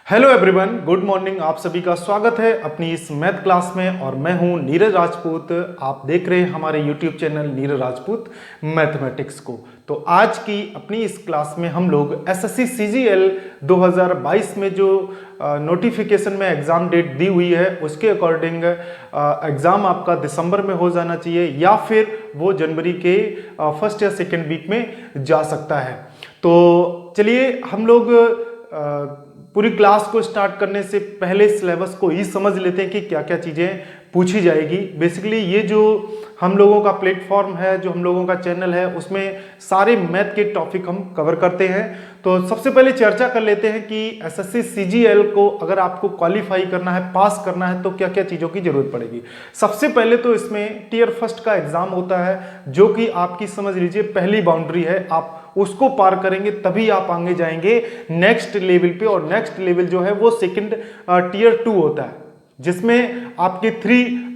Hello everyone, good morning. आप सभी का स्वागत है अपनी इस मैथ क्लास में और मैं हूं नीरज राजपूत। आप देख रहे हैं हमारे YouTube channel Neeraj Rajput mathematics को। तो आज की अपनी इस क्लास में हम लोग एसएससी सीजीएल 2022 में जो नोटिफिकेशन में एग्ज़ाम डेट दी हुई है उसके अकॉर्डिंग एग्ज़ाम आपका दिसंबर में हो जाना चाहिए या फिर वो जनवरी के फर्स्ट या सेकेंड वीक में जा सकता है। तो चलिए हम लोग पूरी क्लास को स्टार्ट करने से पहले सिलेबस को ही समझ लेते हैं कि क्या क्या चीज़ें पूछी जाएगी। बेसिकली ये जो हम लोगों का प्लेटफॉर्म है, जो हम लोगों का चैनल है, उसमें सारे मैथ के टॉपिक हम कवर करते हैं। तो सबसे पहले चर्चा कर लेते हैं कि एसएससी सीजीएल को अगर आपको क्वालिफाई करना है, पास करना है, तो क्या क्या चीज़ों की जरूरत पड़ेगी। सबसे पहले तो इसमें टियर फर्स्ट का एग्जाम होता है, जो कि आपकी समझ लीजिए पहली बाउंड्री है। आप उसको पार करेंगे तभी आप आगे जाएंगे नेक्स्ट लेवल पे, और नेक्स्ट लेवल जो है वो सेकंड टियर 2 होता है, जिसमें आपके 3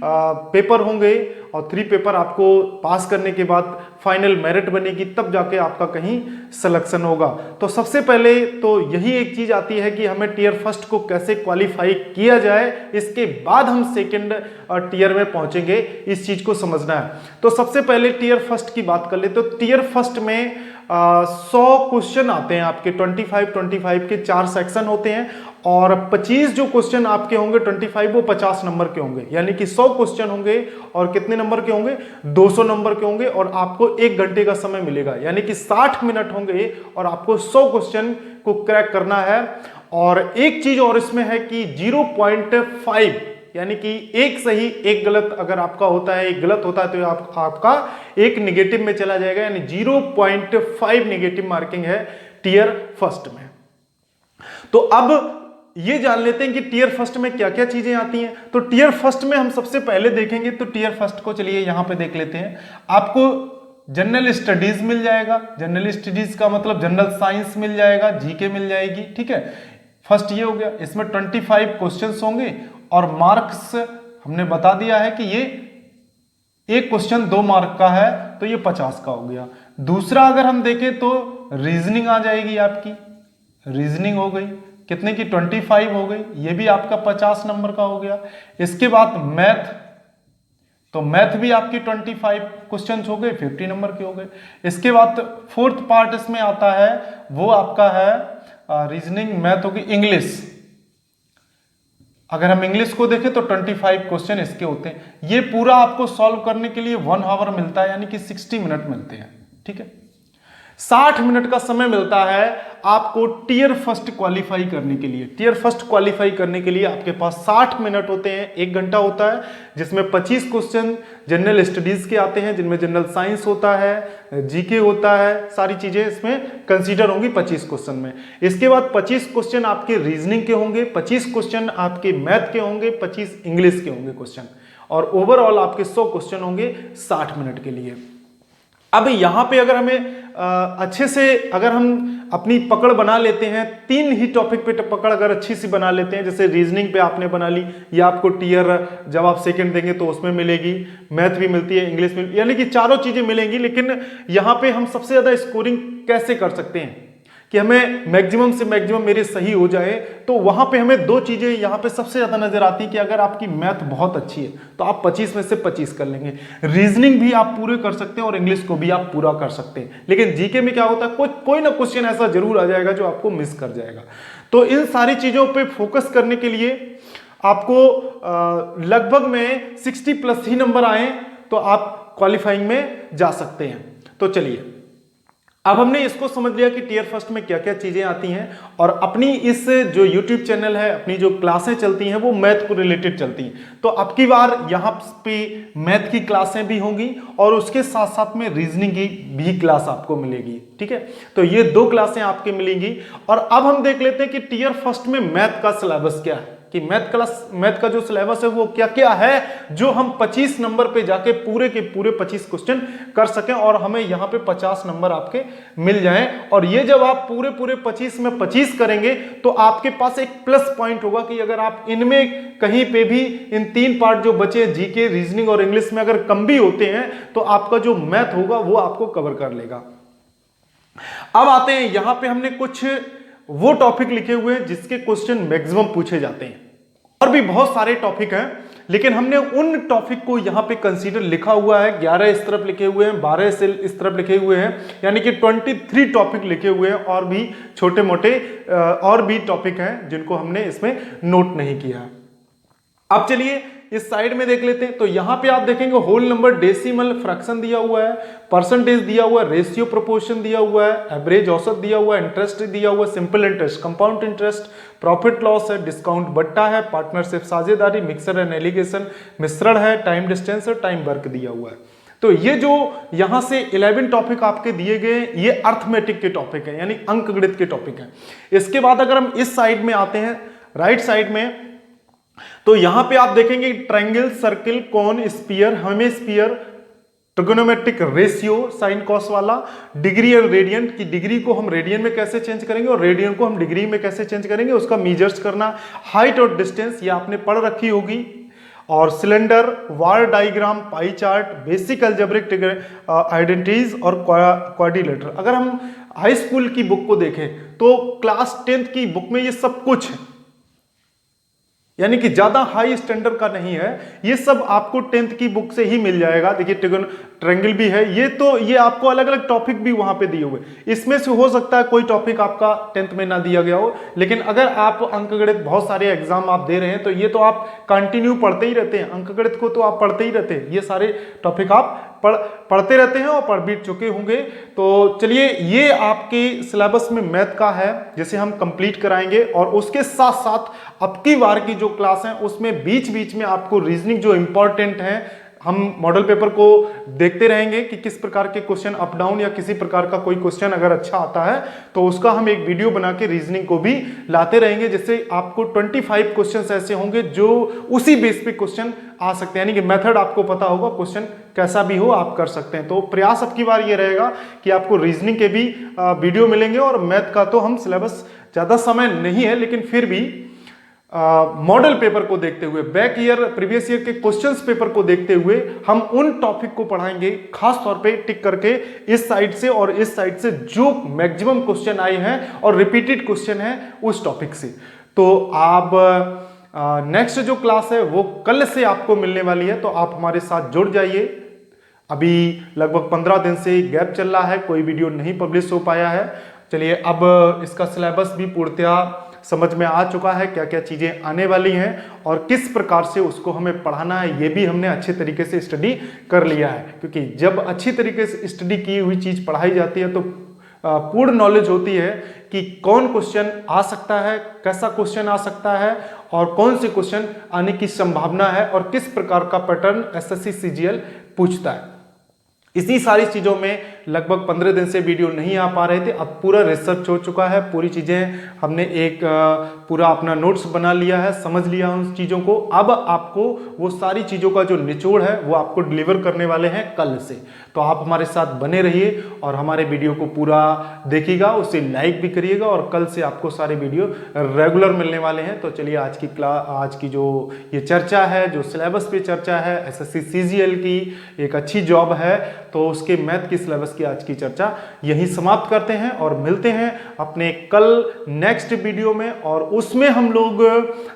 पेपर होंगे और 3 पेपर आपको पास करने के बाद फाइनल मेरिट बनेगी, तब जाके आपका कहीं सिलेक्शन होगा। तो सबसे पहले तो यही एक चीज आती है कि हमें टियर फर्स्ट को कैसे क्वालिफाई किया जाए, इसके बाद हम सेकंड टियर में पहुंचेंगे, इस चीज को समझना है। तो सबसे पहले टियर फर्स्ट की बात कर ले तो टियर फर्स्ट में 100 क्वेश्चन आते हैं आपके। 25 के 4 सेक्शन होते हैं और 25 जो क्वेश्चन आपके होंगे 25 वो 50 नंबर के होंगे, यानी कि 100 क्वेश्चन होंगे और कितने नंबर के होंगे, 200 नंबर के होंगे। और आपको 1 घंटे का समय मिलेगा, यानी कि 60 मिनट होंगे और आपको 100 क्वेश्चन को क्रैक करना है। और एक चीज और इसमें है कि 0.5 यानी कि एक सही एक गलत अगर आपका होता है, एक गलत होता है तो आपका एक निगेटिव में चला जाएगा, यानी 0.5 निगेटिव मार्किंग है टियर फर्स्ट में। तो अब ये जान लेते हैं कि टियर फर्स्ट में क्या क्या चीजें आती हैं। तो टियर फर्स्ट में हम सबसे पहले देखेंगे तो टियर फर्स्ट को चलिए यहां पे देख लेते हैं। आपको जनरल स्टडीज मिल जाएगा। जनरल स्टडीज का मतलब जनरल साइंस मिल जाएगा, जीके मिल जाएगी, ठीक है। फर्स्ट ये हो गया। इसमें 25 क्वेश्चंस होंगे और मार्क्स हमने बता दिया है कि ये एक क्वेश्चन 2 मार्क का है, तो ये 50 का हो गया। दूसरा अगर हम देखें तो रीजनिंग आ जाएगी आपकी। रीजनिंग हो गई, कितने की 25 हो गई, ये भी आपका 50 नंबर का हो गया। इसके बाद मैथ, तो मैथ भी आपकी 25 क्वेश्चन हो गए, 50 नंबर के हो गए। इसके बाद फोर्थ पार्ट इसमें आता है, वो आपका है रीजनिंग, मैथ होगी, इंग्लिश। अगर हम इंग्लिश को देखें तो 25 क्वेश्चन इसके होते हैं। ये पूरा आपको सॉल्व करने के लिए 1 आवर मिलता है, यानी कि 60 मिनट मिलते हैं, ठीक है। 60 मिनट का समय मिलता है आपको टियर फर्स्ट क्वालिफाई करने के लिए। टियर फर्स्ट क्वालिफाई करने के लिए आपके पास 60 मिनट होते हैं, 1 घंटा होता है, जिसमें 25 क्वेश्चन जनरल स्टडीज के आते हैं, जिनमें जनरल साइंस होता है, जीके होता है, सारी चीजें इसमें कंसीडर होंगी 25 क्वेश्चन में। इसके बाद 25 क्वेश्चन आपके रीजनिंग के होंगे, 25 क्वेश्चन आपके मैथ के होंगे, 25 इंग्लिश के होंगे क्वेश्चन, और ओवरऑल आपके 100 क्वेश्चन होंगे 60 मिनट के लिए। अब यहां पे अगर हमें अच्छे से अगर हम अपनी पकड़ बना लेते हैं, 3 ही टॉपिक पे पकड़ अगर अच्छी सी बना लेते हैं, जैसे रीजनिंग पे आपने बना ली, या आपको टियर जब आप सेकंड देंगे तो उसमें मिलेगी, मैथ भी मिलती है, इंग्लिश में, यानी कि चारों चीजें मिलेंगी। लेकिन यहां पे हम सबसे ज्यादा स्कोरिंग कैसे कर सकते हैं कि हमें मैक्सिमम से मैक्सिमम मेरे सही हो जाए, तो वहां पे हमें 2 चीजें यहां पे सबसे ज्यादा नजर आती है कि अगर आपकी मैथ बहुत अच्छी है तो आप 25 में से 25 कर लेंगे, रीजनिंग भी आप पूरे कर सकते हैं और इंग्लिश को भी आप पूरा कर सकते हैं। लेकिन जीके में क्या होता है, कोई ना क्वेश्चन ऐसा जरूर आ जाएगा जो आपको मिस कर जाएगा। तो इन सारी चीजों पर फोकस करने के लिए आपको लगभग में 60 प्लस ही नंबर आए तो आप क्वालिफाइंग में जा सकते हैं। तो चलिए, अब हमने इसको समझ लिया कि टियर फर्स्ट में क्या क्या चीजें आती हैं, और अपनी इस जो YouTube चैनल है, अपनी जो क्लासें चलती हैं वो मैथ को रिलेटेड चलती हैं। तो अब की बार यहाँ पे मैथ की क्लासें भी होंगी और उसके साथ साथ में रीजनिंग की भी क्लास आपको मिलेगी, ठीक है। तो ये 2 क्लासें आपके मिलेंगी। और अब हम देख लेते हैं कि टियर फर्स्ट में मैथ का सिलेबस क्या है, कि मैथ का जो सिलेबस है वो क्या क्या है, जो हम 25 नंबर पे जाके पूरे के पूरे 25 क्वेश्चन कर सकें और हमें यहाँ पे 50 नंबर आपके मिल जाएं। और ये जब आप पूरे 25 में 25 करेंगे तो आपके पास एक प्लस पॉइंट होगा कि अगर आप इनमें कहीं पे भी इन 3 पार्ट जो बचे, जीके, रीजनिंग और इंग्लिश में अगर कम भी होते हैं तो आपका जो मैथ होगा वो आपको कवर कर लेगा। अब आते हैं यहां पे हमने कुछ वो टॉपिक लिखे हुए हैं जिसके क्वेश्चन मैक्सिमम पूछे जाते हैं। और भी बहुत सारे टॉपिक हैं, लेकिन हमने उन टॉपिक को यहां पे कंसीडर लिखा हुआ है। 11 इस तरफ लिखे हुए हैं, 12 से इस तरफ लिखे हुए हैं, यानी कि 23 टॉपिक लिखे हुए हैं। और भी छोटे मोटे और भी टॉपिक हैं जिनको हमने इसमें नोट नहीं किया। अब चलिए इस साइड में देख लेते हैं। तो यहां पे आप देखेंगे होल नंबर, डेसिमल, फ्रैक्शन दिया हुआ है, परसेंटेज दिया हुआ है, रेशियो प्रोपोर्शन दिया हुआ है, एवरेज औसत दिया हुआ है, इंटरेस्ट दिया हुआ है, simple interest, compound interest, profit loss है, डिस्काउंट बट्टा है, पार्टनरशिप साझेदारी, मिक्सर एंड एलिगेशन मिश्रण है, टाइम डिस्टेंस और टाइम वर्क दिया हुआ है। तो ये जो यहां से 11 टॉपिक आपके दिए गए, ये अर्थमेटिक के टॉपिक है, यानी अंकगणित के टॉपिक है। इसके बाद अगर हम इस साइड में आते हैं, राइट साइड में, तो यहां पे आप देखेंगे triangle, circle, cone, sphere, hemisphere, trigonometric ratio, sine cos वाला, डिग्री और रेडियन की डिग्री को हम रेडियन में कैसे चेंज करेंगे और रेडियन को हम डिग्री में कैसे चेंज करेंगे, उसका मेजर्स करना, हाइट और डिस्टेंस ये आपने पढ़ रखी होगी, और cylinder, bar diagram, pie chart, basic algebraic identities और क्वाड्रिलेटरल। अगर हम हाई स्कूल की बुक को देखें तो क्लास 10th की बुक में ये सब कुछ है, यानी कि ज्यादा हाई स्टैंडर्ड का नहीं है, ये सब आपको 10th की बुक से ही मिल जाएगा। देखिए ट्रायंगल भी है, ये आपको अलग अलग टॉपिक भी वहां पे दिए हुए, इसमें से हो सकता है कोई टॉपिक आपका 10th में ना दिया गया हो, लेकिन अगर आप अंकगणित बहुत सारे एग्जाम आप दे रहे हैं तो ये तो आप कंटिन्यू पढ़ते ही रहते हैं, अंकगणित को तो आप पढ़ते ही रहते हैं, ये सारे टॉपिक आप पढ़ते रहते हैं और पढ़ भी चुके होंगे। तो चलिए ये आपके सिलेबस में मैथ का है जिसे हम कंप्लीट कराएंगे, और उसके साथ साथ अब की बार की जो क्लास है उसमें बीच बीच में आपको रीजनिंग जो इंपॉर्टेंट है, हम मॉडल पेपर को देखते रहेंगे कि किस प्रकार के क्वेश्चन अप डाउन या किसी प्रकार का कोई क्वेश्चन अगर अच्छा आता है तो उसका हम एक वीडियो बना के रीजनिंग को भी लाते रहेंगे, जिससे आपको 25 क्वेश्चन ऐसे होंगे जो उसी बेस पे क्वेश्चन आ सकते हैं, यानी कि मेथड आपको पता होगा, क्वेश्चन कैसा भी हो आप कर सकते हैं। तो प्रयास अब की बार ये रहेगा कि आपको रीजनिंग के भी वीडियो मिलेंगे, और मैथ का तो हम सिलेबस ज्यादा समय नहीं है, लेकिन फिर भी मॉडल पेपर को देखते हुए, बैक ईयर प्रीवियस ईयर के क्वेश्चंस पेपर को देखते हुए हम उन टॉपिक को पढ़ाएंगे, खास तौर पे टिक करके इस साइड से और इस साइड से जो मैक्सिमम क्वेश्चन आए हैं और रिपीटेड क्वेश्चन है उस टॉपिक से। तो आप नेक्स्ट जो क्लास है वो कल से आपको मिलने वाली है, तो आप हमारे साथ जुड़ जाइए। अभी लगभग 15 दिन से गैप चल रहा है, कोई वीडियो नहीं पब्लिश हो पाया है। चलिए अब इसका सिलेबस भी पूर्णतया समझ में आ चुका है, क्या क्या चीजें आने वाली हैं और किस प्रकार से उसको हमें पढ़ाना है, ये भी हमने अच्छे तरीके से स्टडी कर लिया है। क्योंकि जब अच्छी तरीके से स्टडी की हुई चीज पढ़ाई जाती है तो पूर्ण नॉलेज होती है कि कौन क्वेश्चन आ सकता है, कैसा क्वेश्चन आ सकता है और कौन से क्वेश्चन आने की संभावना है और किस प्रकार का पैटर्न एसएससी सीजीएल पूछता है। इसी सारी चीजों में लगभग 15 दिन से वीडियो नहीं आ पा रहे थे, अब पूरा रिसर्च हो चुका है, पूरी चीजें हमने एक पूरा अपना नोट्स बना लिया है, समझ लिया उन चीजों को। अब आपको वो सारी चीजों का जो निचोड़ है वो आपको डिलीवर करने वाले हैं कल से। तो आप हमारे साथ बने रहिए और हमारे वीडियो को पूरा देखिएगा, उसे लाइक भी करिएगा, और कल से आपको सारे वीडियो रेगुलर मिलने वाले हैं। तो चलिए आज की जो ये चर्चा है, जो सिलेबस पे चर्चा है, एसएससी सीजीएल की एक अच्छी जॉब है, तो उसके मैथ की सिलेबस की आज की चर्चा यही समाप्त करते हैं और मिलते हैं अपने कल नेक्स्ट वीडियो में। और उसमें हम लोग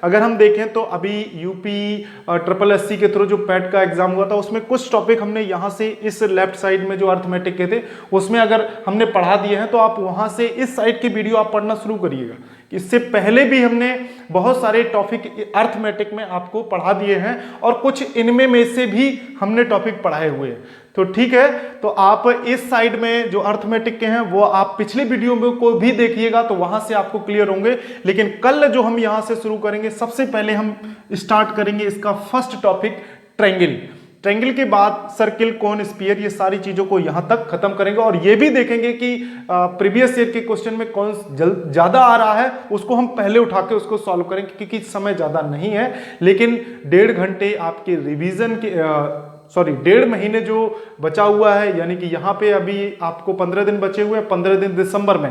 अगर हम देखें तो अभी यूपी SSSC के थ्रू जो पैट का एग्जाम हुआ था उसमें कुछ टॉपिक हमने यहां से इस लेफ्ट साइड में जो अर्थमेटिक के थे उसमें अगर हमने पढ़ा दिए हैं, तो आप वहां से इस साइड की वीडियो आप पढ़ना शुरू करिएगा। इससे पहले भी हमने बहुत सारे टॉपिक अर्थमेटिक में आपको पढ़ा दिए हैं और कुछ इनमें में से भी हमने टॉपिक पढ़ाए हुए हैं। तो ठीक है, तो आप इस साइड में जो अर्थमेटिक के हैं वो आप पिछली वीडियो में को भी देखिएगा, तो वहां से आपको क्लियर होंगे। लेकिन कल जो हम यहां से शुरू करेंगे, सबसे पहले हम स्टार्ट करेंगे इसका फर्स्ट टॉपिक ट्रायंगल। ट्रायंगल के बाद सर्किल, कोन, स्फीयर, ये सारी चीजों को यहां तक खत्म करेंगे और ये भी देखेंगे कि प्रीवियस ईयर के क्वेश्चन में कौन ज्यादा आ रहा है, उसको हम पहले उठा के उसको सॉल्व करेंगे, क्योंकि समय ज्यादा नहीं है। लेकिन 1.5 घंटे आपके रिवीजन के 1.5 महीने जो बचा हुआ है, यानी कि यहाँ पे अभी आपको 15 दिन बचे हुए हैं, 15 दिन दिसंबर में,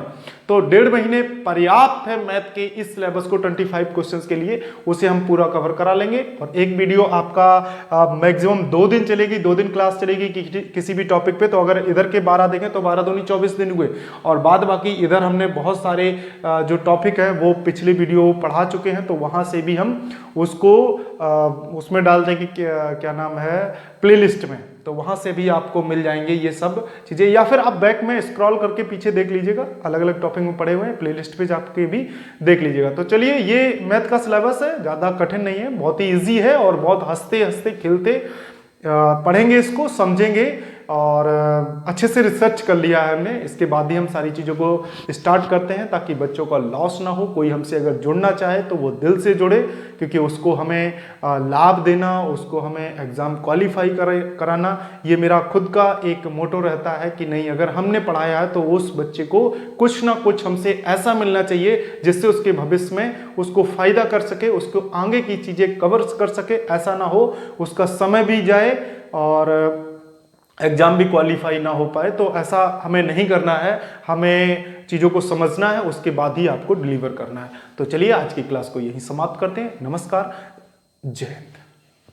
तो 1.5 महीने पर्याप्त है मैथ के इस सिलेबस को 25 क्वेश्चंस के लिए, उसे हम पूरा कवर करा लेंगे। और एक वीडियो आपका मैक्सिमम 2 दिन चलेगी, 2 दिन क्लास चलेगी किसी भी टॉपिक पे। तो अगर इधर के 12 देखें तो 12 दूनी 24 दिन हुए, और बाद बाकी इधर हमने बहुत सारे जो टॉपिक है वो पिछली वीडियो पढ़ा चुके हैं, तो वहां से भी हम उसको उसमें डाल देंगे, क्या नाम है, प्लेलिस्ट में। तो वहां से भी आपको मिल जाएंगे ये सब चीजें, या फिर आप बैक में स्क्रॉल करके पीछे देख लीजिएगा, अलग अलग टॉपिक में पढ़े हुए हैं, प्लेलिस्ट पे जाके भी देख लीजिएगा। तो चलिए, ये मैथ का सिलेबस है, ज्यादा कठिन नहीं है, बहुत ही ईजी है, और बहुत हंसते हंसते खिलते पढ़ेंगे इसको, समझेंगे, और अच्छे से रिसर्च कर लिया है हमने। इसके बाद ही हम सारी चीज़ों को स्टार्ट करते हैं, ताकि बच्चों का लॉस ना हो। कोई हमसे अगर जुड़ना चाहे तो वो दिल से जुड़े, क्योंकि उसको हमें लाभ देना, उसको हमें एग्ज़ाम क्वालिफाई कराना, ये मेरा खुद का एक मोटो रहता है कि नहीं, अगर हमने पढ़ाया है तो उस बच्चे को कुछ ना कुछ हमसे ऐसा मिलना चाहिए जिससे उसके भविष्य में उसको फ़ायदा कर सके, उसको आगे की चीज़ें कवर कर सके। ऐसा ना हो उसका समय भी जाए और एग्जाम भी क्वालिफाई ना हो पाए। तो ऐसा हमें नहीं करना है, हमें चीज़ों को समझना है, उसके बाद ही आपको डिलीवर करना है। तो चलिए, आज की क्लास को यहीं समाप्त करते हैं। नमस्कार, जय हिंद।